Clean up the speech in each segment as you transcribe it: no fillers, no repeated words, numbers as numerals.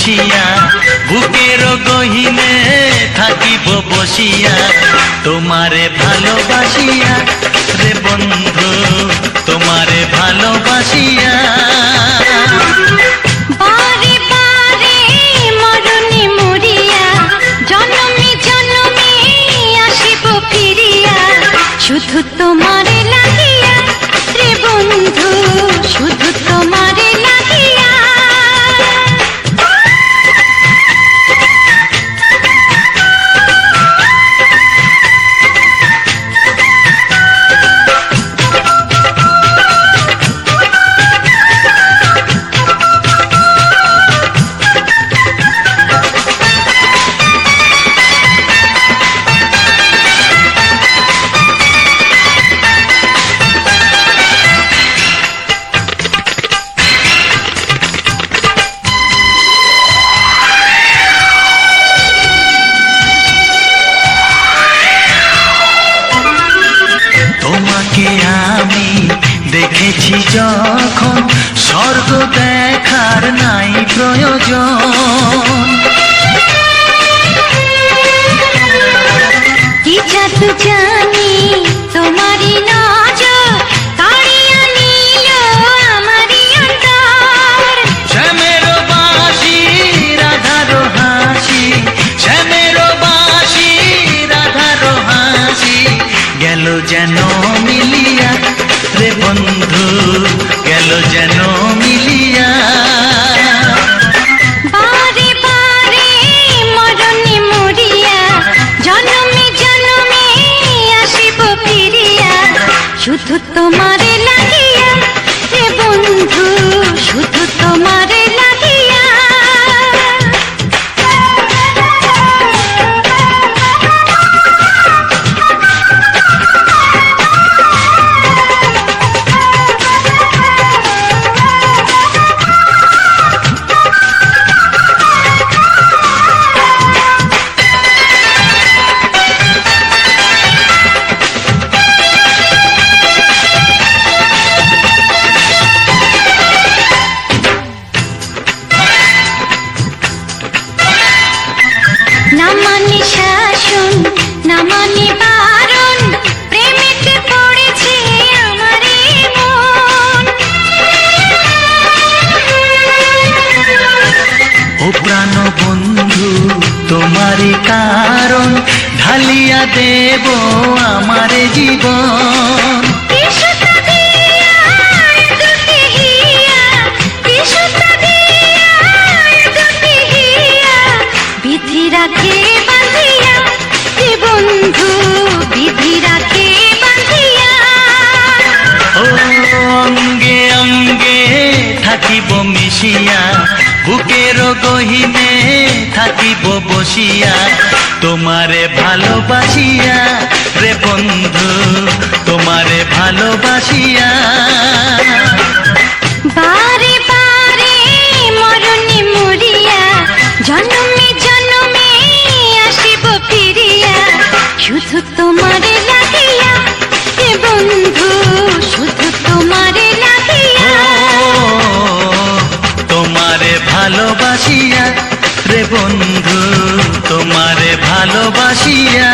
মিশিয়া বুকের গহিনে থাকিব বসিয়া তোমারে ভালোবাসিয়া রে বন্ধু তোমারে ভালোবাসিয়া বারে বারে মরণে মরিয়া জনমে জনমে আসিব ফিরিয়া শুধু তোমারে লাগিয়া রে বন্ধু শুধু তোমারে লাগিয়া দেখেছি যখন স্বর্গ দেখার নাই প্রয়োজন কি জাদু জানি তোমারই নজর কাড়িয়া নিল আমারই অন্তর শ্যামের বাঁশি রাধার হাসি শ্যামের বাঁশি রাধার হাসি গেল যেন মিলিয়া রে বন্ধু গেল যেন মিলিয়া বারে বারে মরণে মরিয়া জনমে জনমে আসিব ফিরিয়া শুধু তোমারে লাগিয়া রে বন্ধু শুধু তোমারে লাগিয়া না মানে শাসন না মানে বারণ প্রেমেতে পড়েছে আমারে মন ও প্রাণ বন্ধু তোমারই কারণ ঢালিয়া দেব আমারে জীবন বিধি রাখে বাঁধিয়া হে বন্ধু বিধি রাখে বাঁধিয়া ও অঙ্গে অঙ্গে থাকিব মিশিয়া বুকের গহিনে থাকিব বসিয়া তোমারে ভালোবাসিয়া রে বন্ধু তোমারে ভালোবাসিয়া বারে বারে মরণে মরিয়া জনমে জনমে আসিব ফিরিয়া শুধু তোমারে লাগিয়া হে বন্ধু শুধু তোমারে লাগিয়া তোমারে ভালোবাসিয়া রে বন্ধু তোমারে ভালোবাসিয়া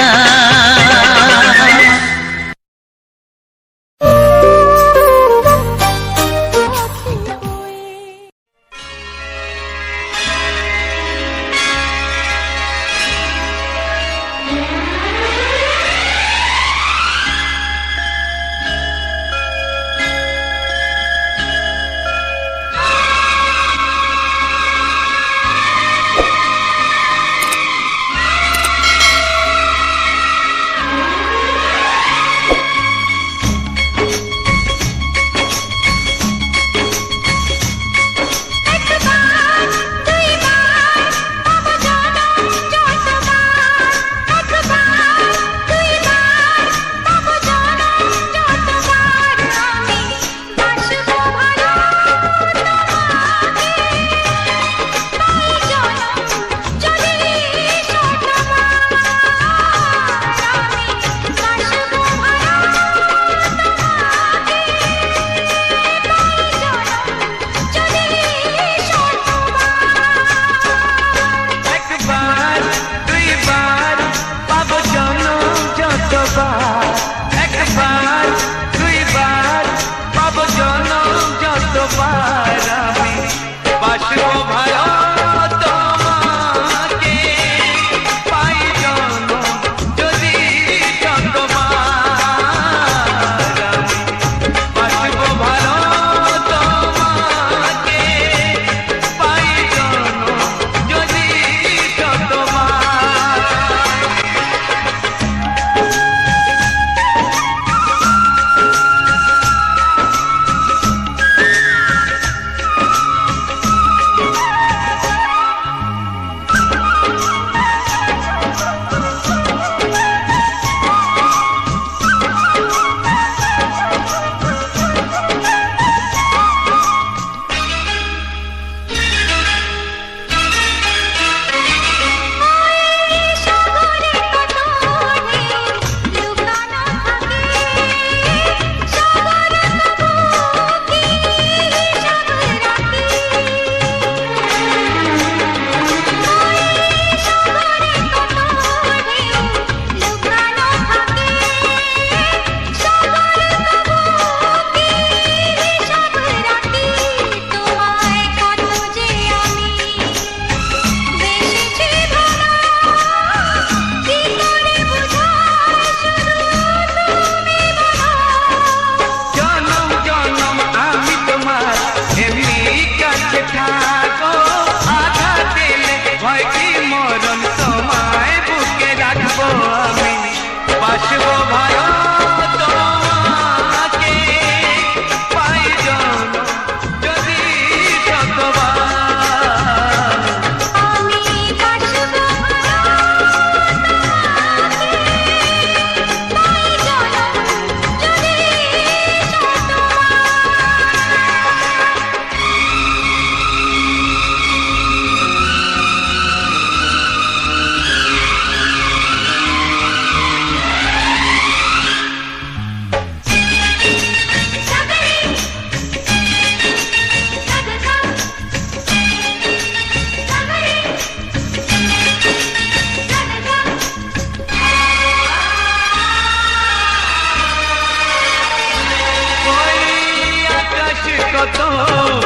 আকাশ কত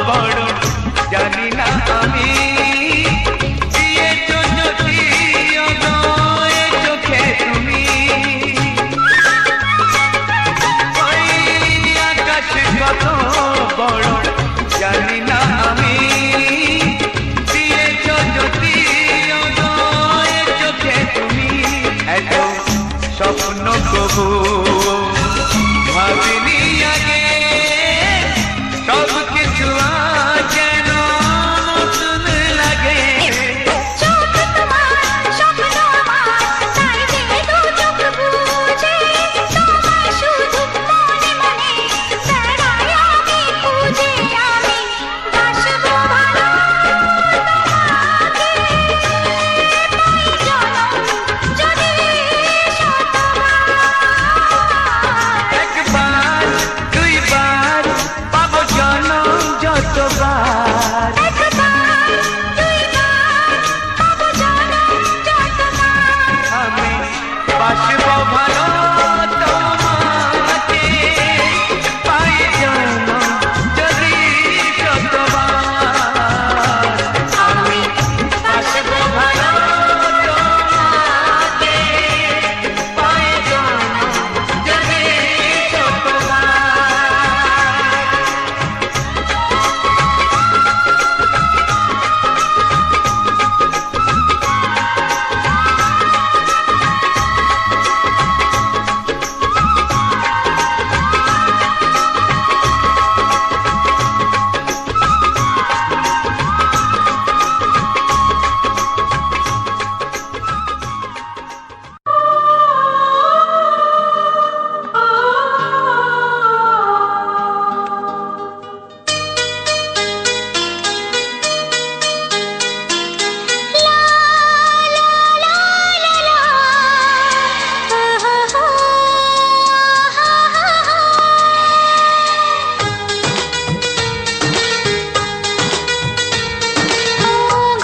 বড় জানি না আমি, দিয়েছো যদি অদয় চোখে তুমি। ওই আকাশ কত বড় জানি না আমি, দিয়েছো যদি অদয় চোখে তুমি। এত স্বপ্ন কবু ভাবিনি আগে, সব কিছু আজ যেন নতুন লাগে। চোখ তোমার স্বপ্ন আমার, তাই যে দু চোখ বুঝে তোমায় শুধু মনে মনে বেড়াই আমি খুঁজে। আমি বাসবো ভালো তোমাকে, পাই জনম যদি শতবার। একবার দুইবার পাবো জনম যতবার, একবার দুইবার পাবো জনম যতবার। আমি বাসবো ভালো তোমাকে, পাই জনম যদি শতবার। আমি বাসবো ভালো তোমাকে, পাই জনম যদি শতবার।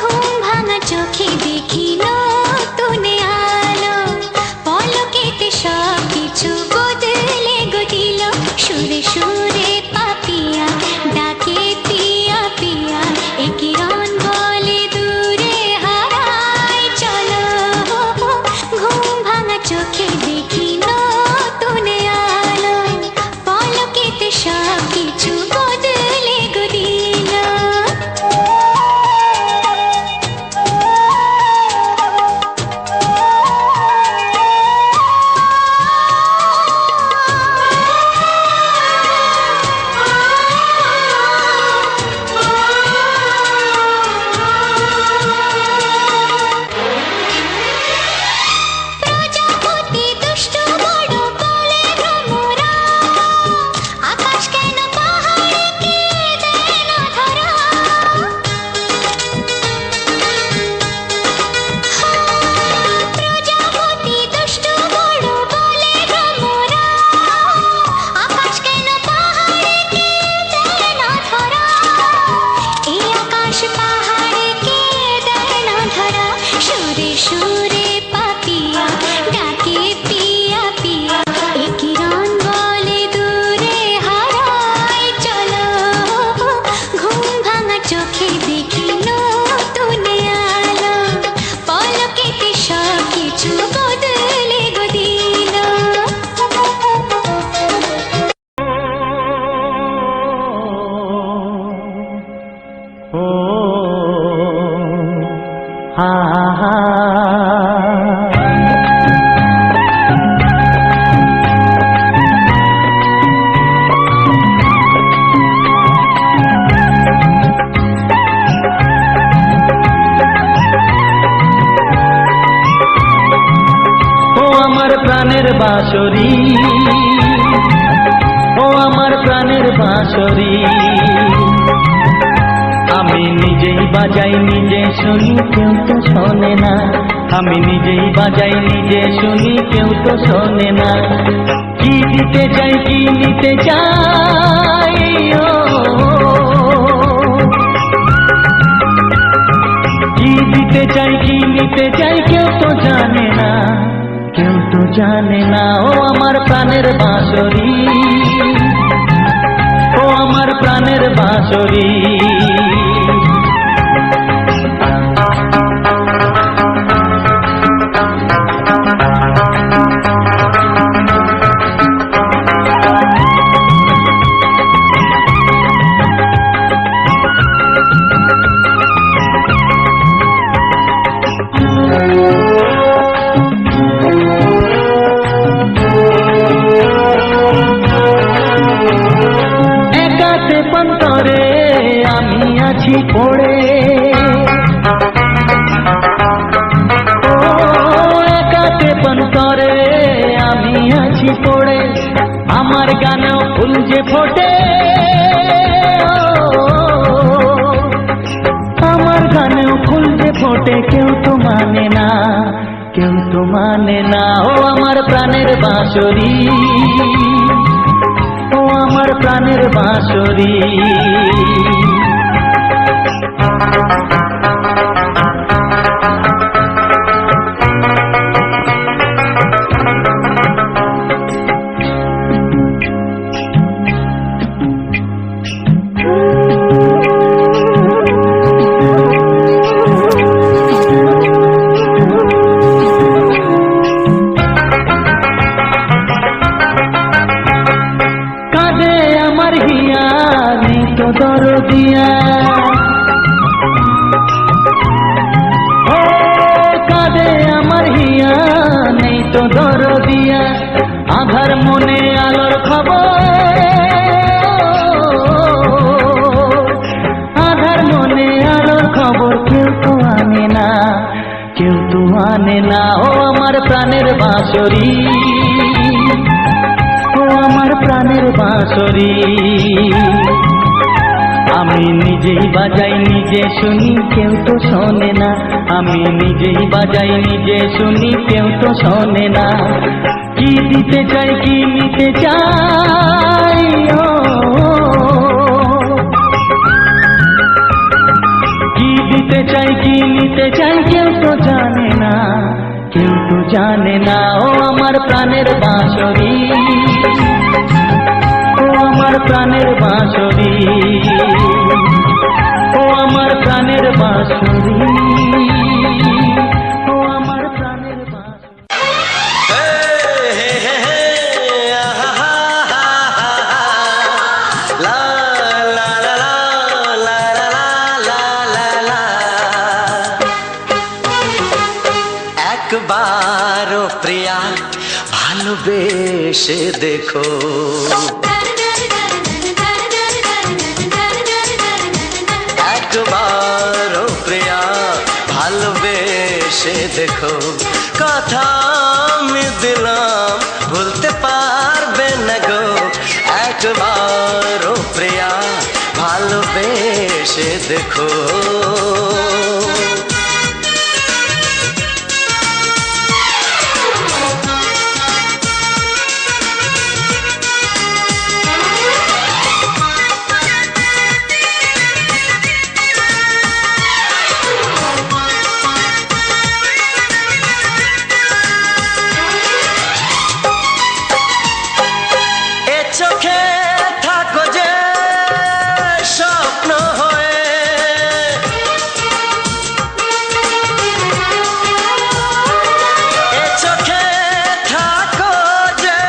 ঘুম ভাঙা চোখে দেখি নতুন আলো, পলকেতে সব কিছু বদলে গো দিল। সুরে সুরে পাপিয়া ডাকে পিয়া পিয়া, এ কিরণ বলে দূরে হারাই চলো। ঘুম ভাঙা চোখে দেখি নতুন আলো, পলকেতে সব কিছু বদলে গো দিল। প্রজাপতি দুষ্টু বড় বলে ভ্রমরা, আকাশ কেন পাহাড়কে দেয় না ধরা। প্রজাপতি দুষ্টু বড় বলে ভ্রমরা, আকাশ কেন পাহাড়কে দেয় না ধরা। এই আকাশ পাহাড়কে দেয় না ধরা। সুরে সুরে পাপিয়া ডাকে পিয়া পিয়া, এ কিরণ বলে দূরে হারাই চলো। ঘুম ভাঙা চোখে দেখি নতুন আলো, পলকেতে সব কিছু বদলে গো দিল। ও হা হা। ও আমার প্রাণের বাঁশরি, ও আমার প্রাণের বাঁশরি, আমি নিজেই বাজাই নিজে শুনি কেউ তো শোনে না। আমি নিজেই বাজাই নিজে শুনি কেউ তো শোনে না। কি দিতে চাই কি নিতে চাই, ও কি দিতে চাই কি নিতে চাই কেউ তো জানে না, কেউ তো জানে না। ও আমার প্রাণের বাঁশরি, ও আমার প্রাণের বাঁশরি। একাতে পন্তরে আমি আছি পড়ে, ও একাতে পন্তরে আমি আছি পড়ে, আমার গানেও ফুল যে ফোটে, আমার গানেও ফুল যে ফোটে, কেউ তো মানে না, কেউ তো মানে না। ও আমার প্রাণের বাঁশরি, ও আমার প্রাণের বাঁশরি। কাঁদে আমার হিয়া নেই তো দরদিয়া, ও কাঁদে আমার হিয়া নেই তো দরদিয়া, আধার মনে আলোর খবর, আধার মনে আলোর খবর কেউ তো আনে না, কেউ তো আনে না। ও আমার প্রাণের বাঁশরি, ও আমার প্রাণের বাঁশরি। আমি নিজেই বাজাই নিজে শুনি, কেউ তো শোনে না, আমি নিজেই বাজাই নিজে শুনি, কেউ তো শোনে না। কি দিতে চাই কি নিতে চাই, ও কি দিতে চাই কি নিতে চাই, কেউ তো জানে না, কেউ তো জানে না। ও আমার প্রাণের বাঁশরি, ও আমার প্রাণের বাঁশরি, ও আমার প্রাণের বাঁশরি, ও আমার প্রাণের বাঁশরি। একবারও প্রিয়া ভালোবেসে দেখো, একবারও প্রিয়া ভালোবেসে দেখো, কথা আমি দিলাম ভুলতে পারবে না গো, একবারও প্রিয়া ভালোবেসে দেখো। চোখে থাকো যে স্বপ্ন হয়ে, এ চোখে থাকো যে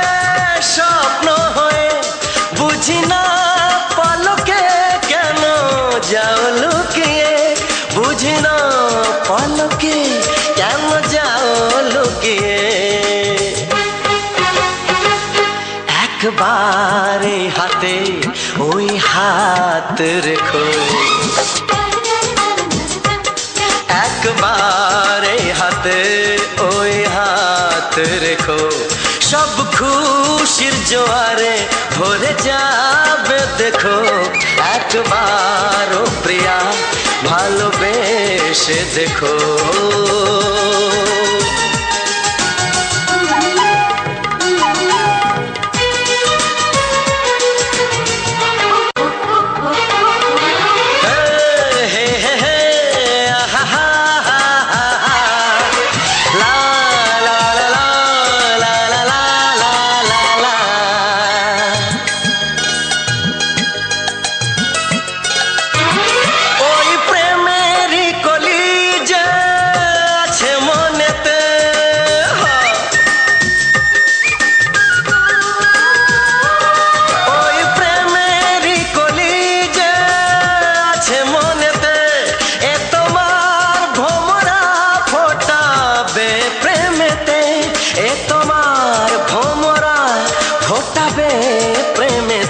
স্বপ্ন হয়ে, বুঝি না পলকে কেন যাও লুকিয়ে, বুঝি না পলকে কেন যাও লুকিয়ে। একবার হাতে ওই হাত রেখো, একবার হাতে ওই হাত রেখো, সব খুশির জোয়ারে ভরে যাবে দেখো, একবারও প্রিয়া ভালোবেসে দেখো।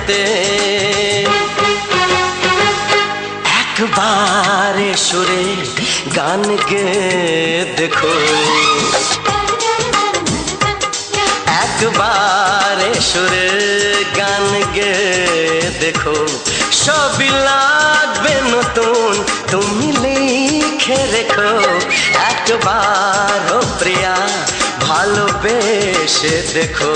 যেতে একবার সুরে গান গে দেখো একবার সুরে গান গে দেখো সবই লাগবে নতুন তুমি লিখে রেখো একবার ও প্রিয়া ভালোবেসে দেখো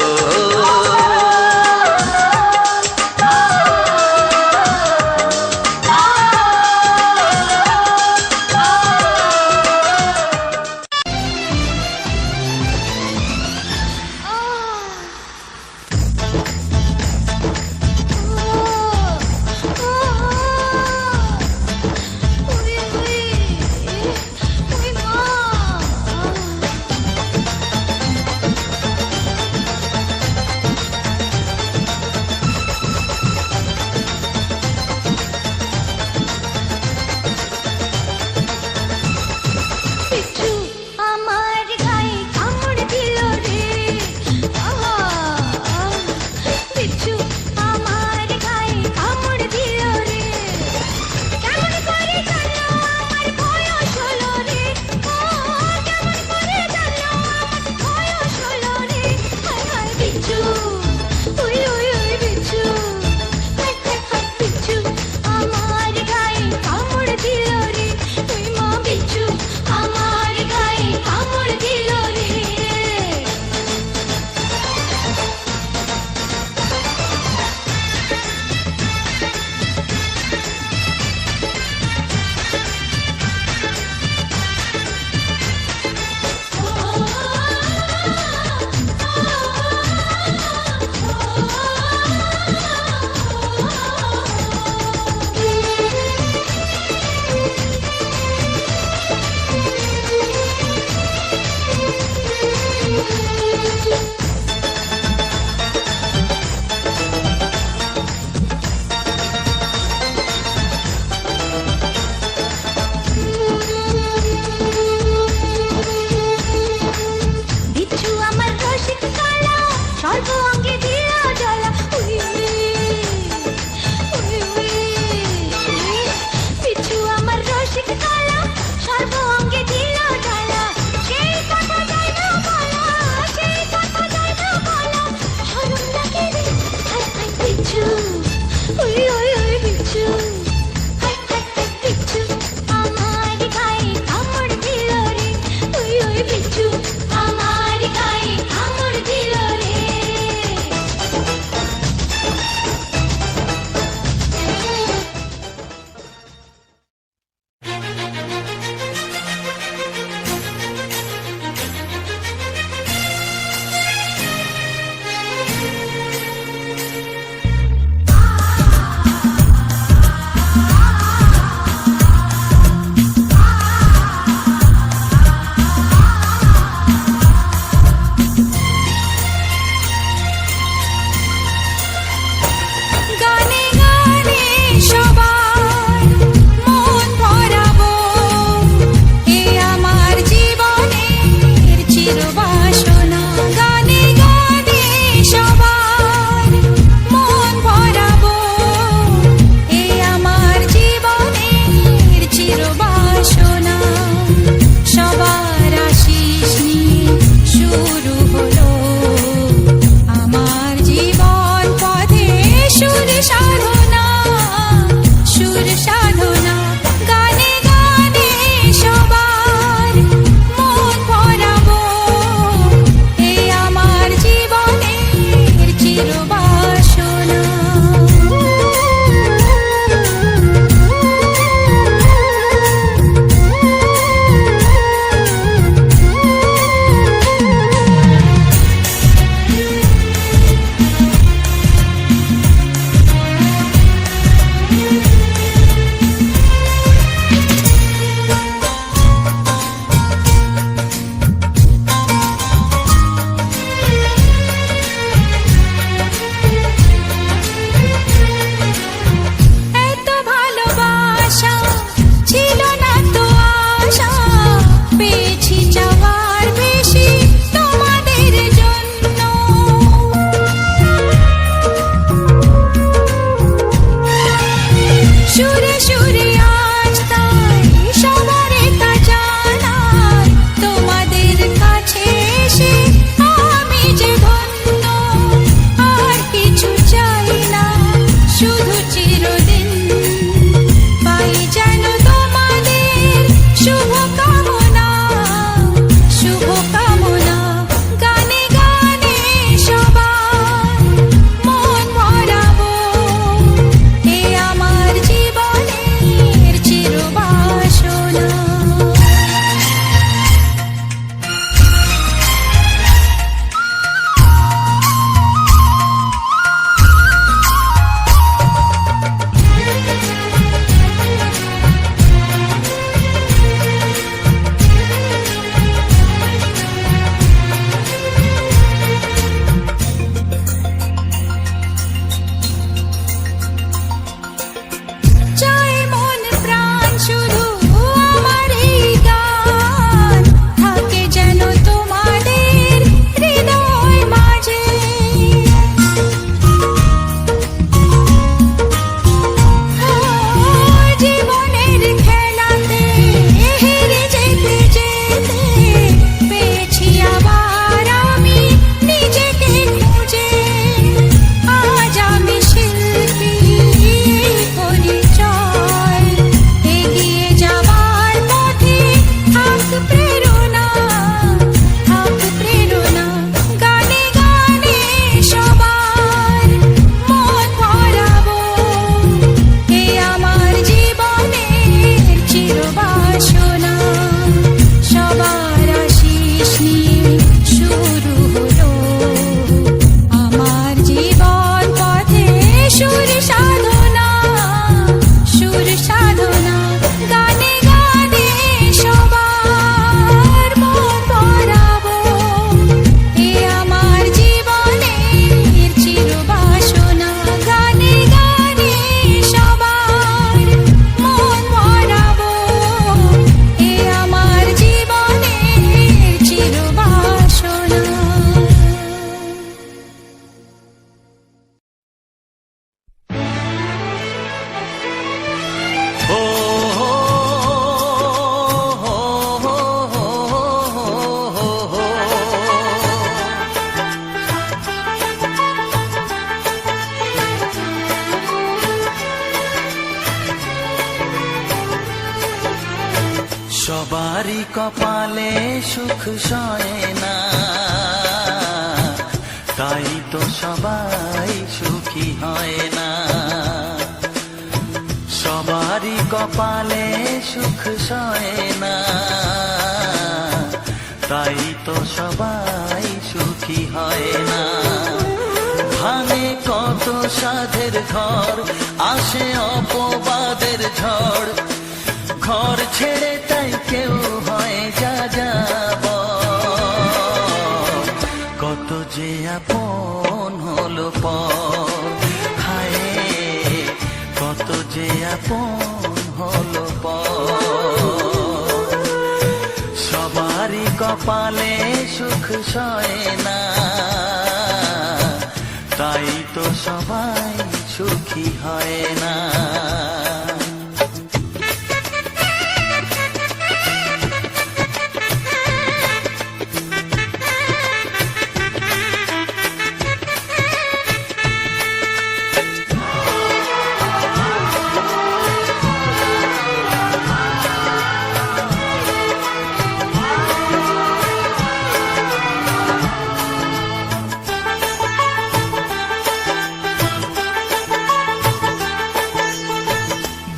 সবারই কপালে সুখ সয় না, তাই তো সবাই সুখী হয় না। সবারই কপালে সুখ সয় না, তাই তো সবাই সুখী হয় না। ভাঙে কত সাধের ঘর, আসে অপবাদের ঝড়, ঘর ছেড়ে তাই কেউ হয় যা যাব। কত যে আপন হলো পর, হায় কত যে আপন হলো পর। সবারই কপালে সুখ সয় না, তাই তো সবাই সুখী হয় না।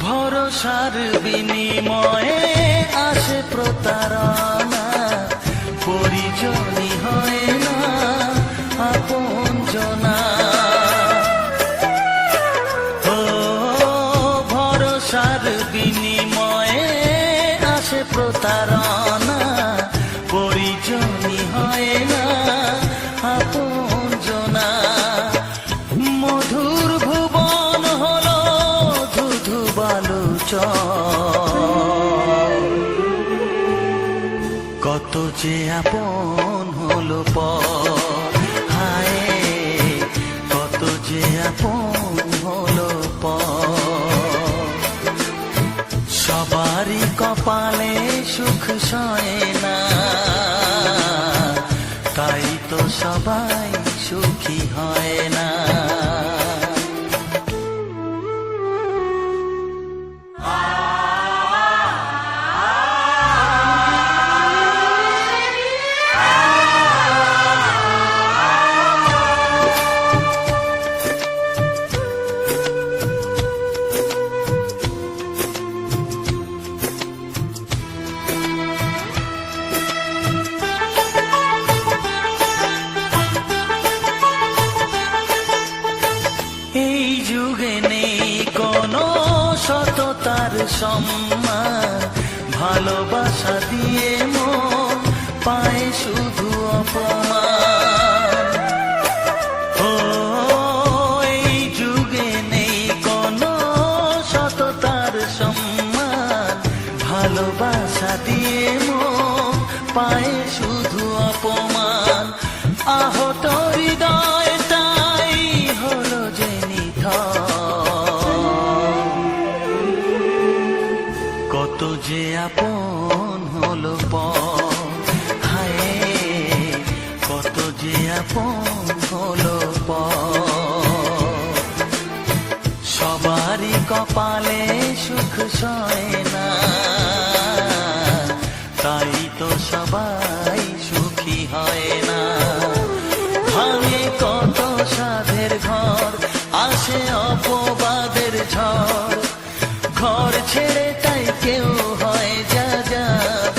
ভরসার বিনিময়ে আসে প্রতারণা, পরিজনই হয় না আপনজনা। ও ভরসার বিনিময়ে আসে প্রতারণা, পরিজনই হয় না আপনজনা। মধুর ভুবন হলো ধুধু কত যে আপন হলো পর, হায় কত যে আপন হলো পর। সবারই কপালে সুখ সয় না, তাই তো সবাই সুখী হয় না। এই যুগে নেই কোনো সততার সম্মান, ভালোবাসা দিয়ে মন পায় শুধু অপমান। ও এই যুগে নেই কোনো সততার সম্মান, ভালোবাসা দিয়ে মন পায় শুধু অপমান। আহত হৃদয়টাই হলো যে কত যে আপন হলো পর, হায় কত যে আপন হলো পর। সবারই কপালে সুখ সয় না, তাই তো সবাই সুখী হয় না। ভাঙে কত সাধের ঘর, আসে অপবাদের ঝড়, ঘর ছেড়ে তাই কেউ হয় যা যাব।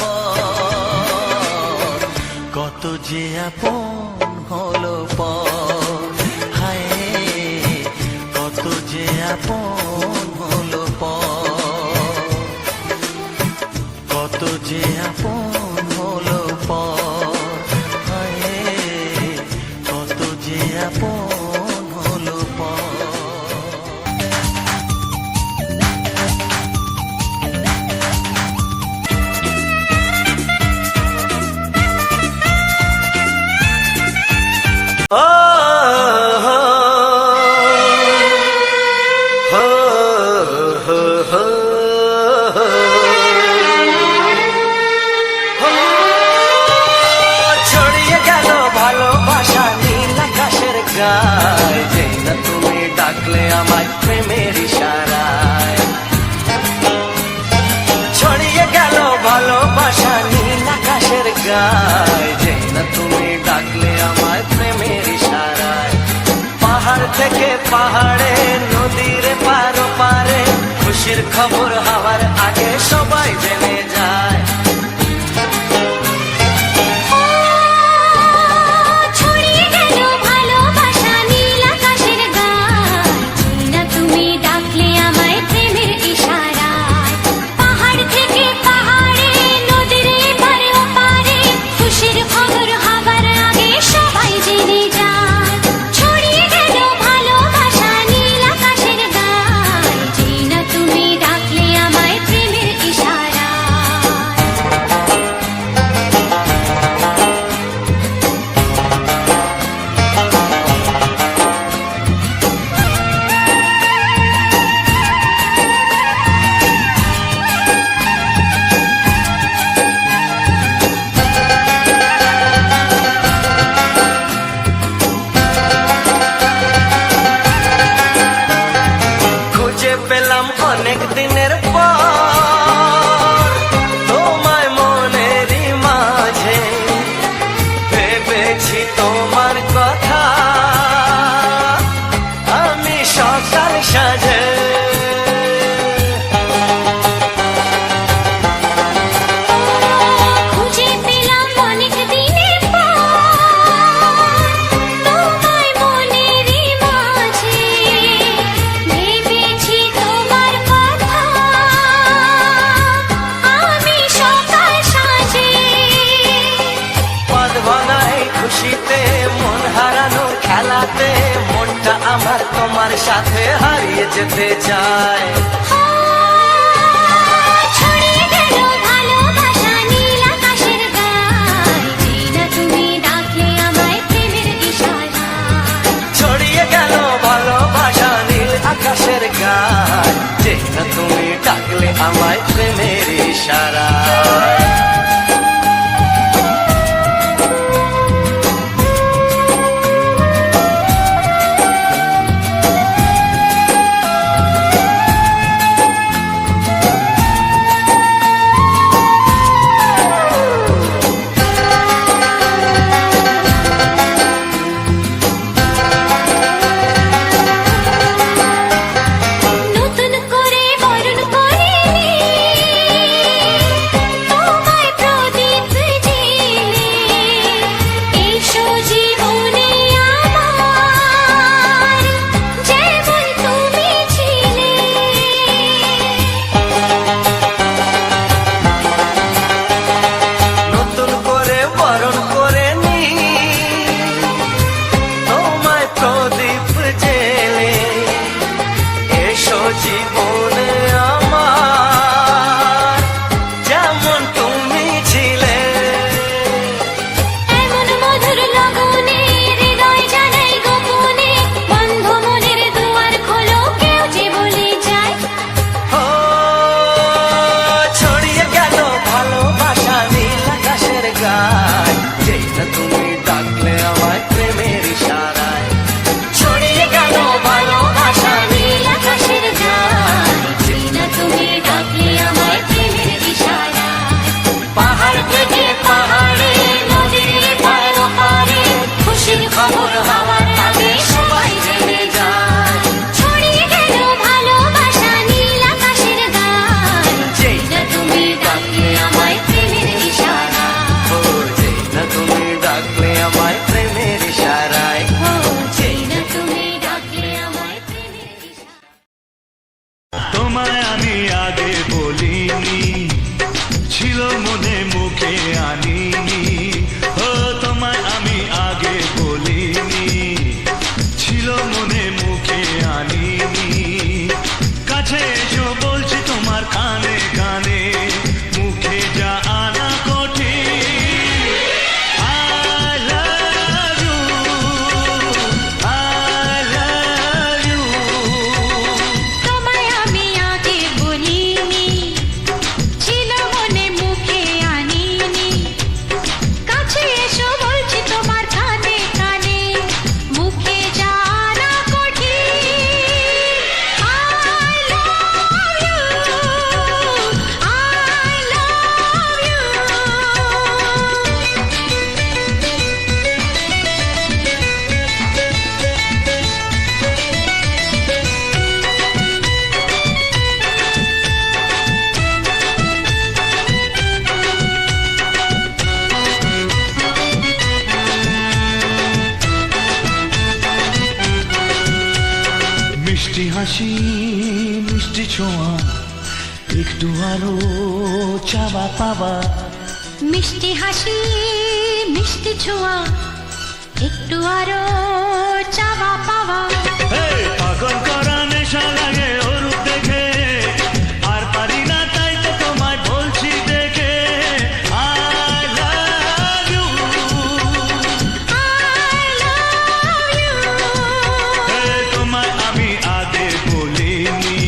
কত যে আপন হলো পর, হায় কত যে আপন হলো পর। কত যে আপন হলো পর, হায় কত যে আপন হলো পর। ছড়িয়ে গেল ভালোবাসা নীল আকাশের গায়, যেই না তুমি ডাকলে আমায় প্রেমের ইশারায়। ছড়িয়ে গেল ভালোবাসা গায়, যেই না তুমি ডাকলে আমায় প্রেমের ইশারায়। পাহাড় থেকে পাহাড়ে, নদীর পারো পারে, খুশির খবর হওয়ার আগে সবাই জেনে যায়। ছড়িয়ে গেল ভালোবাসা নীল আকাশের গায়, যেই না তুমি ডাকলে আমায় প্রেমের ইশারায়। পাহাড় থেকে পাহাড়ে, নদীর এপারে ওপারে, খুশির খবর হবার আগে সবাই জেনে যায়। ছড়িয়ে গেল ভালোবাসা নীল আকাশের গায়, যেই না তুমি ডাকলে আমায় প্রেমের ইশারায়। খুঁজে পেলাম অনেক দিনের পর তোমায় মনেরই মাঝে, ভেবেছি তোমার কথা আমি সকাল সাজে। খুঁজে পেলাম অনেক দিনের পর তোমায় মনেরই মাঝে, ভেবেছি তোমার কথা আমি সকাল সাজে। পদ ভাঙাই খুশিতে, মন হারানোর খেলাতে, মনটা আমার তোমার সাথে হারিয়ে যেতে চায়। ছড়িয়ে গেল ভালোবাসা নীল আকাশের গায়, যেই না তুমি ডাকলে আমায় প্রেমের ইশারায়। ছড়িয়ে গেল ভালোবাসা নীল আকাশের গায়, যেই না তুমি ডাকলে আমায় প্রেমের ইশারায়। হাসি মিষ্টি ছোঁয়া একটু আরো চাওয়া পাওয়া মিষ্টি হাসি মিষ্টি ছোঁয়া একটু আরো চাওয়া পাওয়া এই পাগল করা নেশা লাগে ওর রূপ দেখে আর পারি না তাই তো তোমায় বলছি দেখে I love you I love you এই তোমায় আমি আগে বলিনি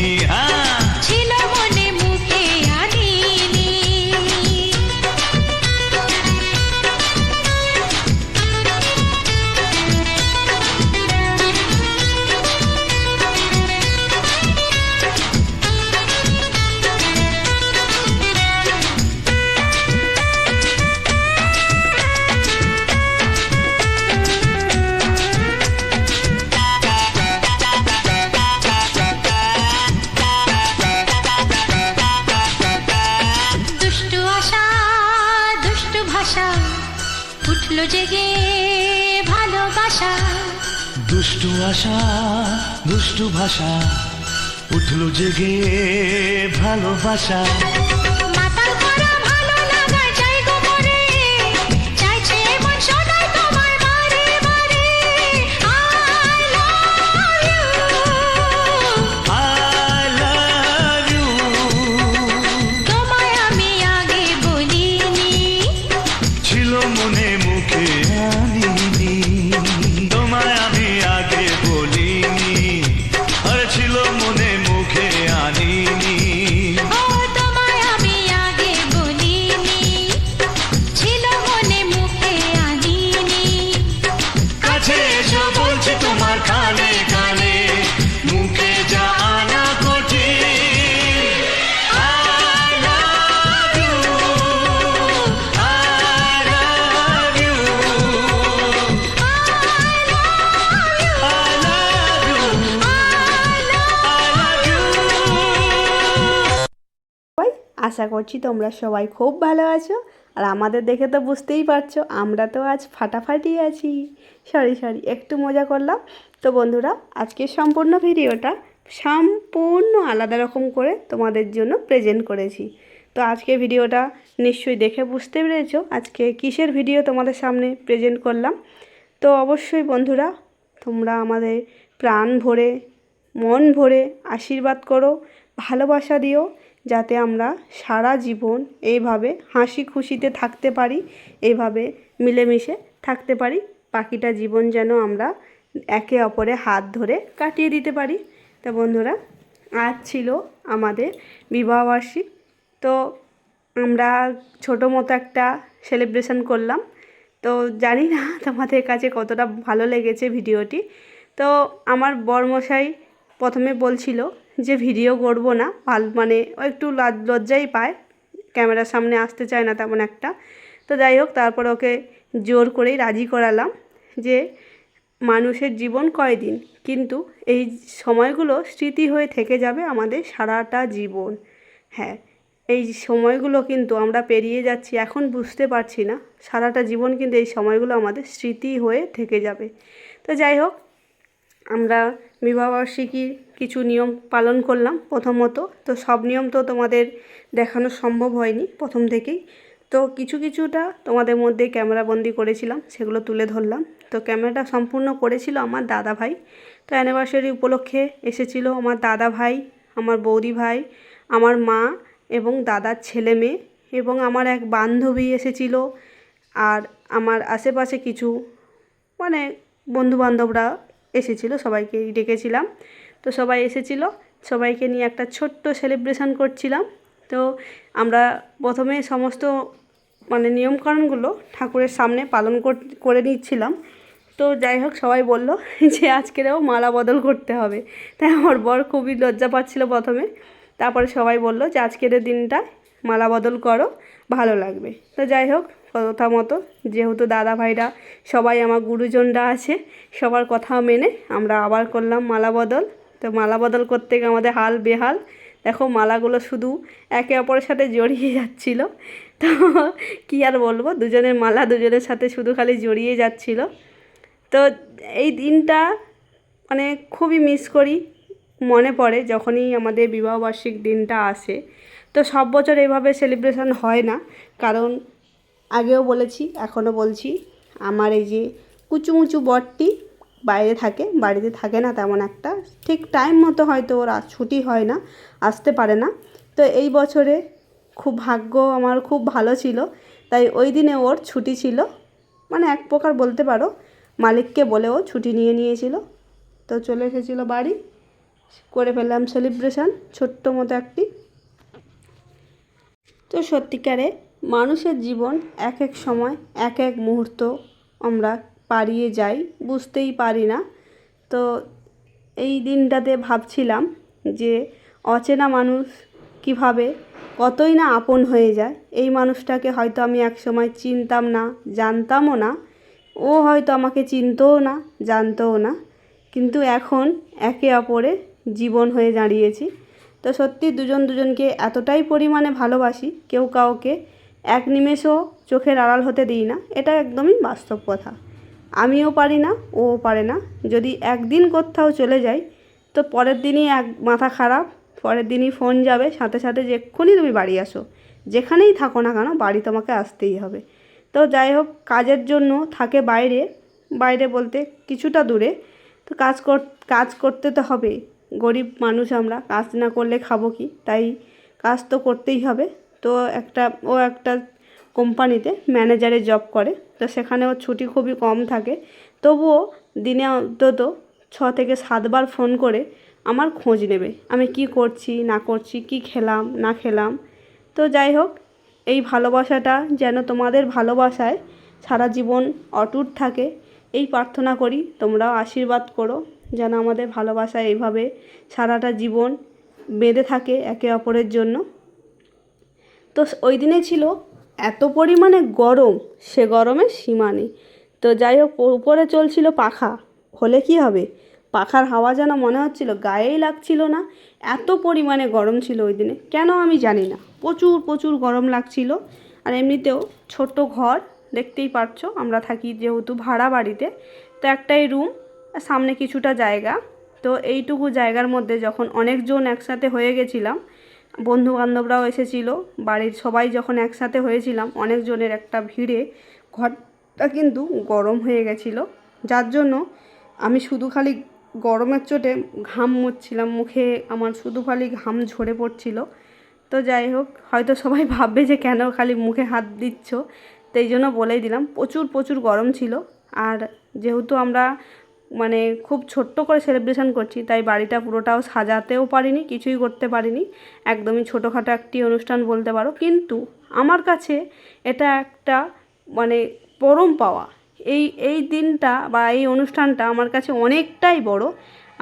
ছিল মনে মুখে আনিনি দুষ্টু আশা দুষ্টু ভাষা উঠলো জেগে ভালোবাসা দুষ্টু আশা দুষ্টু ভাষা উঠলো জেগে ভালোবাসা মাতাল করা ভালো লাগা চাই গো মরে চাইছে মন সদাই তোমায় বারে বারে I love you I love you তোমায় আমি আগে বলিনি ছিল মনে মুখে আনিনি তোমায় আমি আগে বলিনি আর ছিল মনে মুখে আনিনি ও তোমায় আমি আগে বলিনি ছিল মনে মুখে আনিনি কাছে এসো বলছি তোমার কানে কানে মুখে যা আনা কঠিন I love you I love you I love you I love you সবাই আশা করছি তোমরা সবাই খুব ভালো আছো আর আমাদের দেখে তো বুঝতেই পারছো আমরা তো আজ ফাটাফাটি আছি সরি একটু মজা করলাম তো বন্ধুরা আজকের সম্পূর্ণ ভিডিওটা সম্পূর্ণ আলাদা রকম করে তোমাদের জন্য প্রেজেন্ট করেছি তো আজকে ভিডিওটা নিশ্চয়ই দেখে বুঝতে পেরেছো আজকে কিসের ভিডিও তোমাদের সামনে প্রেজেন্ট করলাম তো অবশ্যই বন্ধুরা তোমরা আমাদের প্রাণ ভরে মন ভরে আশীর্বাদ করো ভালোবাসা দিও যাতে আমরা সারা জীবন এইভাবে হাসি খুশিতে থাকতে পারি এইভাবে মিলেমিশে থাকতে পারি বাকিটা জীবন যেন আমরা একে অপরে হাত ধরে কাটিয়ে দিতে পারি তো বন্ধুরা আজ ছিল আমাদের বিবাহবার্ষিক তো আমরা ছোটো মতো একটা সেলিব্রেশন করলাম তো জানি না তোমাদের কাছে কতটা ভালো লেগেছে ভিডিওটি তো আমার বরমশাই প্রথমে বলছিল যে ভিডিও করব না মানে ও একটু লজ্জাই পায় ক্যামেরার সামনে আসতে চায় না তেমন একটা তো যাই হোক তারপর ওকে জোর করেই রাজি করালাম যে মানুষের জীবন কয়দিন কিন্তু এই সময়গুলো স্মৃতি হয়ে থেকে যাবে আমাদের সারাটা জীবন হ্যাঁ এই সময়গুলো কিন্তু আমরা পেরিয়ে যাচ্ছি এখন বুঝতে পারছি না সারাটা জীবন কিন্তু এই সময়গুলো আমাদের স্মৃতি হয়ে থেকে যাবে তো যাই হোক আমরা বিবাহবার্ষিকীর কিছু নিয়ম পালন করলাম প্রথমত তো সব নিয়ম তো তোমাদের দেখানো সম্ভব হয়নি প্রথম থেকেই তো কিছুটা তোমাদের মধ্যে ক্যামেরাবন্দি করেছিলাম সেগুলো তুলে ধরলাম তো ক্যামেরাটা সম্পূর্ণ করেছিল আমার দাদা ভাই তো অ্যানিভার্সারি উপলক্ষে এসেছিল আমার দাদা ভাই আমার বৌদি ভাই আমার মা এবং দাদার ছেলে মেয়ে এবং আমার এক বান্ধবী এসেছিল আর আমার আশেপাশে কিছু মানে বন্ধুবান্ধবরা এসেছিলো সবাইকে ডেকেছিলাম তো সবাই এসেছিলো সবাইকে নিয়ে একটা ছোট্ট সেলিব্রেশন করছিলাম তো আমরা প্রথমে সমস্ত মানে নিয়মকানুনগুলো ঠাকুরের সামনে পালন করে নিচ্ছিলাম তো যাই হোক সবাই বলল যে আজকেরও মালা বদল করতে হবে তাই আমার বর খুবই লজ্জা পাচ্ছিল প্রথমে তারপরে সবাই বলল যে আজকের দিনটা মালা বদল করো ভালো লাগবে তো যাই হোক কথা মতো যেহেতু দাদা ভাইরা সবাই আমার গুরুজনরা আছে সবার কথা মেনে আমরা আবার করলাম মালা বদল তো মালা বদল করতে গিয়ে আমাদের হাল বেহাল দেখো মালাগুলো শুধু একে অপরের সাথে জড়িয়ে যাচ্ছিল তো কী আর বলবো দুজনের মালা দুজনের সাথে শুধু খালি জড়িয়ে যাচ্ছিল তো এই দিনটা মানে খুবই মিস করি মনে পড়ে যখনই আমাদের বিবাহবার্ষিক দিনটা আসে। তো সব বছর এভাবে সেলিব্রেশন হয় না, কারণ আগেও বলেছি এখনও বলছি, আমার এই যে কুচুমুচু বরটি বাইরে থাকে, বাড়িতে থাকে না তেমন একটা, ঠিক টাইম মতো হয়তো ওর ছুটি হয় না, আসতে পারে না। তো এই বছরে খুব ভাগ্য আমার খুব ভালো ছিল, তাই ওই দিনে ওর ছুটি ছিল, মানে এক প্রকার বলতে পারো মালিককে বলে ও ছুটি নিয়ে নিয়েছিল। তো চলে এসেছিলো বাড়ি, করে ফেললাম সেলিব্রেশন ছোট্ট মতো একটি। তো সত্যিকারে মানুষের জীবন এক এক সময় এক এক মুহূর্ত আমরা পারিয়ে যাই, বুঝতেই পারি না। তো এই দিনটাতে ভাবছিলাম যে অচেনা মানুষ কিভাবে কতই না আপন হয়ে যায়। এই মানুষটাকে হয়তো আমি এক সময় চিনতাম না, জানতামও না, ও হয়তো আমাকে চিনতও না, জানতও না, কিন্তু এখন একে অপরের জীবন হয়ে দাঁড়িয়েছি। তো সত্যি দুজন দুজনকে এতটাই পরিমাণে ভালোবাসি, কেউ কাউকে এক নিমেষও চোখের আড়াল হতে দিই না, এটা একদমই বাস্তব কথা। আমিও পারি না, ও পারে না। যদি একদিন কোথাও চলে যাই তো পরের দিনই এক মাথা খারাপ, পরের দিনই ফোন যাবে সাথে সাথে যে এক্ষুনি তুমি বাড়ি আসো, যেখানেই থাকো না কেন বাড়ি তোমাকে আসতেই হবে। তো যাই হোক, কাজের জন্য থাকে বাইরে, বাইরে বলতে কিছুটা দূরে। তো কাজ করতে তো হবে, গরিব মানুষ আমরা, কাজ না করলে খাবো কি, তাই কাজ তো করতেই হবে। তো ও একটা কোম্পানিতে ম্যানেজারের জব করে, তো সেখানে ওর ছুটি খুবই কম থাকে, তবুও দিনে অন্তত 6 থেকে 7 বার ফোন করে আমার খোঁজ নেবে, আমি কি করছি না করছি, কি খেলাম না খেলাম। তো যাই হোক, এই ভালোবাসাটা যেন তোমাদের ভালোবাসায় সারা জীবন অটুট থাকে, এই প্রার্থনা করি। তোমরাও আশীর্বাদ করো যেন আমাদের ভালোবাসা এইভাবে সারাটা জীবন বেঁধে থাকে একে অপরের জন্য। তো ওই দিনে ছিল এত পরিমাণে গরম, সে গরমের সীমা নেই। তো যাই হোক, উপরে চলছিল পাখা, হলে কি হবে, পাখার হাওয়া যেন মনে হচ্ছিল গায়েই লাগছিল না, এত পরিমাণে গরম ছিল ওই দিনে, কেন আমি জানি না, প্রচুর প্রচুর গরম লাগছিল। আর এমনিতেও ছোট ঘর, দেখতেই পাচ্ছ আমরা থাকি যেহেতু ভাড়া বাড়িতে, তো একটাই রুম, সামনে কিছুটা জায়গা। তো এইটুকু জায়গার মধ্যে যখন অনেকজন একসাথে হয়ে গেছিলাম, বন্ধুবান্ধবরাও এসেছিলো, বাড়ির সবাই যখন একসাথে হয়েছিলাম অনেকজনের একটা ভিড়ে, ঘরটা কিন্তু গরম হয়ে গেছিলো, যার জন্য আমি শুধু খালি গরমের চোটে ঘাম মুছছিলাম, মুখে আমার শুধু খালি ঘাম ঝরে পড়ছিল। তো যাই হোক, হয়তো সবাই ভাববে যে কেন খালি মুখে হাত দিচ্ছ, তো এই জন্য বলেই দিলাম, প্রচুর প্রচুর গরম ছিল। আর যেহেতু আমরা মানে খুব ছোট্ট করে সেলিব্রেশন করছি, তাই বাড়িটা পুরোটাও সাজাতেও পারিনি, কিছুই করতে পারিনি, একদমই ছোটোখাটো একটি অনুষ্ঠান বলতে পারো। কিন্তু আমার কাছে এটা একটা মানে পরম পাওয়া, এই দিনটা বা এই অনুষ্ঠানটা আমার কাছে অনেকটাই বড়।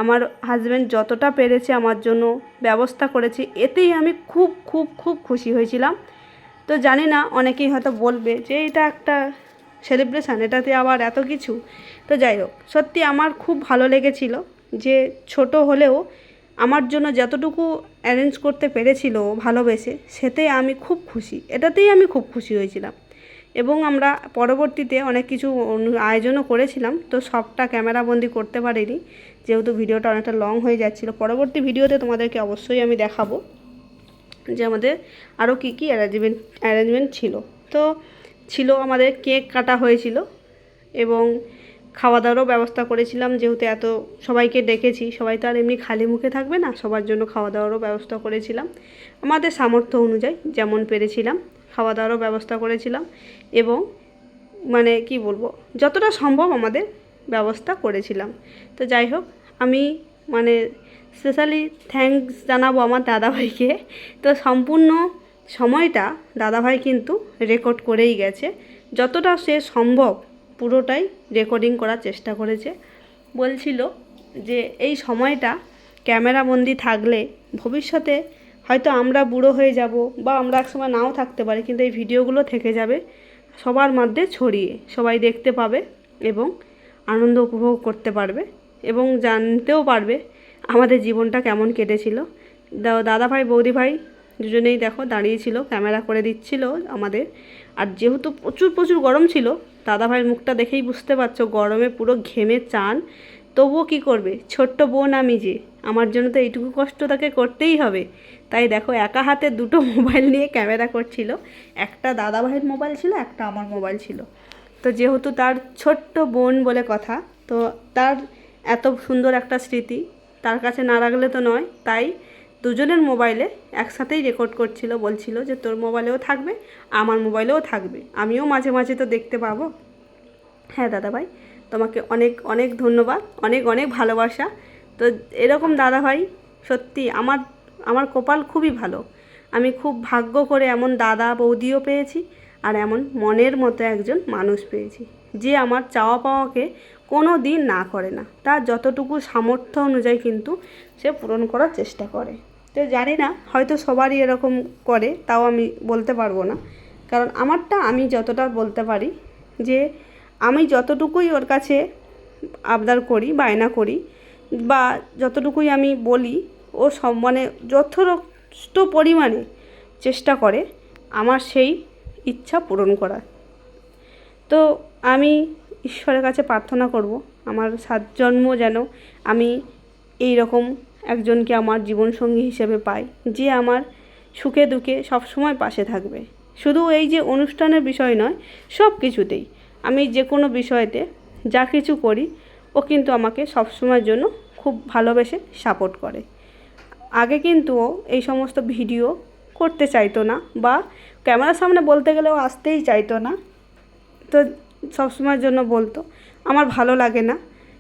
আমার হাজব্যান্ড যতটা পেরেছে আমার জন্য ব্যবস্থা করেছে, এতেই আমি খুব খুব খুব খুশি হয়েছিলাম। তো জানি না, অনেকেই হয়তো বলবে যে এটা একটা সেলিব্রেশান, এটাতে আবার এত কিছু। তো যাই হোক, সত্যি আমার খুব ভালো লেগেছিল যে ছোট হলেও আমার জন্য যতটুকু অ্যারেঞ্জ করতে পেরেছিল ভালোবেসে, সেতে আমি খুব খুশি, এটাতেই আমি খুব খুশি হয়েছিলাম। এবং আমরা পরবর্তীতে অনেক কিছু আয়োজনও করেছিলাম, তো সবটা ক্যামেরাবন্দি করতে পারিনি যেহেতু ভিডিওটা অনেকটা লং হয়ে যাচ্ছিলো। পরবর্তী ভিডিওতে তোমাদেরকে অবশ্যই আমি দেখাবো যে আমাদের আরও কী কী অ্যারেঞ্জমেন্ট ছিল। তো ছিল আমাদের কেক কাটা হয়েছিল এবং খাওয়া দাওয়ারও ব্যবস্থা করেছিলাম, যেহেতু এত সবাইকে ডেকেছি, সবাই তো আর এমনি খালি মুখে থাকবে না, সবার জন্য খাওয়া দাওয়ারও ব্যবস্থা করেছিলাম, আমাদের সামর্থ্য অনুযায়ী যেমন পেরেছিলাম খাওয়া দাওয়ারও ব্যবস্থা করেছিলাম। এবং মানে কি বলবো, যতটা সম্ভব আমাদের ব্যবস্থা করেছিলাম। তো যাই হোক, আমি মানে স্পেশালি থ্যাঙ্কস জানাবো আমার দাদাভাইকে। তো সম্পূর্ণ সময়টা দাদাভাই কিন্তু রেকর্ড করেই গেছে, যতটা সে সম্ভব পুরোটাই রেকর্ডিং করার চেষ্টা করেছে। বলছিল যে এই সময়টা ক্যামেরাবন্দি থাকলে ভবিষ্যতে হয়তো আমরা বুড়ো হয়ে যাব বা আমরা একসময় নাও থাকতে পারি, কিন্তু এই ভিডিওগুলো থেকে যাবে সবার মধ্যে ছড়িয়ে, সবাই দেখতে পাবে এবং আনন্দ উপভোগ করতে পারবে এবং জানতেও পারবে আমাদের জীবনটা কেমন কেটেছিল। দাদাভাই বৌদিভাই দুজনেই দেখো দাঁড়িয়েছিল, ক্যামেরা করে দিচ্ছিল আমাদের। আর যেহেতু প্রচুর প্রচুর গরম ছিল, দাদাভাইয়ের মুখটা দেখেই বুঝতে পারছো গরমে পুরো ঘেমে চান। তবুও কি করবে, ছোট্ট বোন আমি যে, আমার জন্য তো এইটুকু কষ্ট তাকে করতেই হবে। তাই দেখো একা হাতে দুটো মোবাইল নিয়ে ক্যামেরা করছিল, একটা দাদাভাইয়ের মোবাইল ছিল, একটা আমার মোবাইল ছিল। তো যেহেতু তার ছোট্ট বোন বলে কথা, তো তার এত সুন্দর একটা স্মৃতি তার কাছে না রাখলে তো নয়, তাই দুজনের মোবাইলে একসাথেই রেকর্ড করছিল, বলছিল যে তোর মোবাইলেও থাকবে, আমার মোবাইলেও থাকবে, আমিও মাঝে মাঝে তো দেখতে পাবো। হ্যাঁ দাদাভাই, তোমাকে অনেক অনেক ধন্যবাদ, অনেক অনেক ভালোবাসা। তো এরকম দাদাভাই সত্যি আমার আমার কপাল খুবই ভালো। আমি খুব ভাগ্য করে এমন দাদা বৌদিও পেয়েছি, আর এমন মনের মতো একজন মানুষ পেয়েছি, যে আমার চাওয়া পাওয়াকে কোনো দিন না করে না, তার যতটুকু সামর্থ্য অনুযায়ী কিন্তু সে পূরণ করার চেষ্টা করে। তো জানি না, হয়তো সবারই এরকম করে, তাও আমি বলতে পারবো না, কারণ আমারটা আমি যতটা বলতে পারি যে আমি যতটুকুই ওর কাছে আবদার করি, বায়না করি, বা যতটুকুই আমি বলি, ও সব মানে যথেষ্ট পরিমাণে চেষ্টা করে আমার সেই ইচ্ছা পূরণ করার। তো আমি ঈশ্বরের কাছে প্রার্থনা করব আমার 7 জন্ম যেন আমি এই রকম একজনকে আমার জীবনসঙ্গী হিসেবে পাই, যে আমার সুখে দুঃখে সবসময় পাশে থাকবে। শুধু এই যে অনুষ্ঠানের বিষয় নয়, সব কিছুতেই আমি যে কোনো বিষয়েতে যা কিছু করি, ও কিন্তু আমাকে সবসময়ের জন্য খুব ভালোবেসে সাপোর্ট করে। আগে কিন্তু ও এই সমস্ত ভিডিও করতে চাইতো না, বা ক্যামেরার সামনে বলতে গেলেও আসতেই চাইতো না। তো সবসময়ের জন্য বলতো আমার ভালো লাগে না,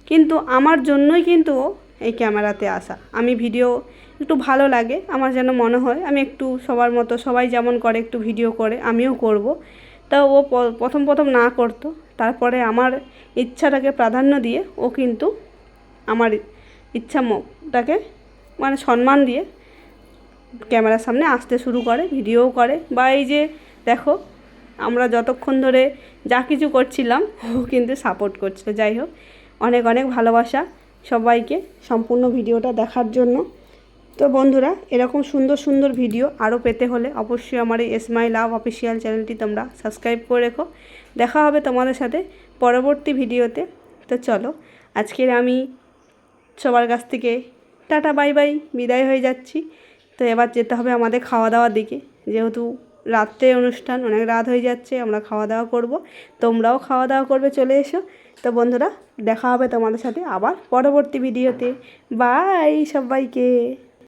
কিন্তু আমার জন্যই কিন্তু ও এই ক্যামেরাতে আসা। আমি ভিডিও একটু ভালো লাগে, আমার যেন মনে হয় আমি একটু সবার মতো, সবাই যেমন করে একটু ভিডিও করে আমিও করব। তা ও প্রথম প্রথম না করতো, তারপরে আমার ইচ্ছাটাকে প্রাধান্য দিয়ে ও কিন্তু আমার ইচ্ছাটাকে মানে সম্মান দিয়ে ক্যামেরার সামনে আসতে শুরু করে, ভিডিওও করে। বা এই যে দেখো আমরা যতক্ষণ ধরে যা কিছু করছিলাম, ও কিন্তু সাপোর্ট করছিল। যাই হোক, অনেক অনেক ভালোবাসা সবাইকে সম্পূর্ণ ভিডিওটা দেখার জন্য। তো বন্ধুরা, এরকম সুন্দর সুন্দর ভিডিও আরও পেতে হলে অবশ্যই আমার এই স্মাইল লাভ অফিসিয়াল চ্যানেলটি তোমরা সাবস্ক্রাইব করে রেখো। দেখা হবে তোমাদের সাথে পরবর্তী ভিডিওতে। তো চলো, আজকের আমি সবার কাছ থেকে টাটা বাই বাই বিদায় হয়ে যাচ্ছি। তো এবার যেতে হবে আমাদের খাওয়া দাওয়ার দিকে, যেহেতু রাত্রে অনুষ্ঠান, অনেক রাত হয়ে যাচ্ছে, আমরা খাওয়া দাওয়া করব, তোমরাও খাওয়া দাওয়া করবে, চলে এসো। তো বন্ধুরা, দেখা হবে তোমাদের সাথে আবার পরবর্তী ভিডিওতে। বাই সবাইকে।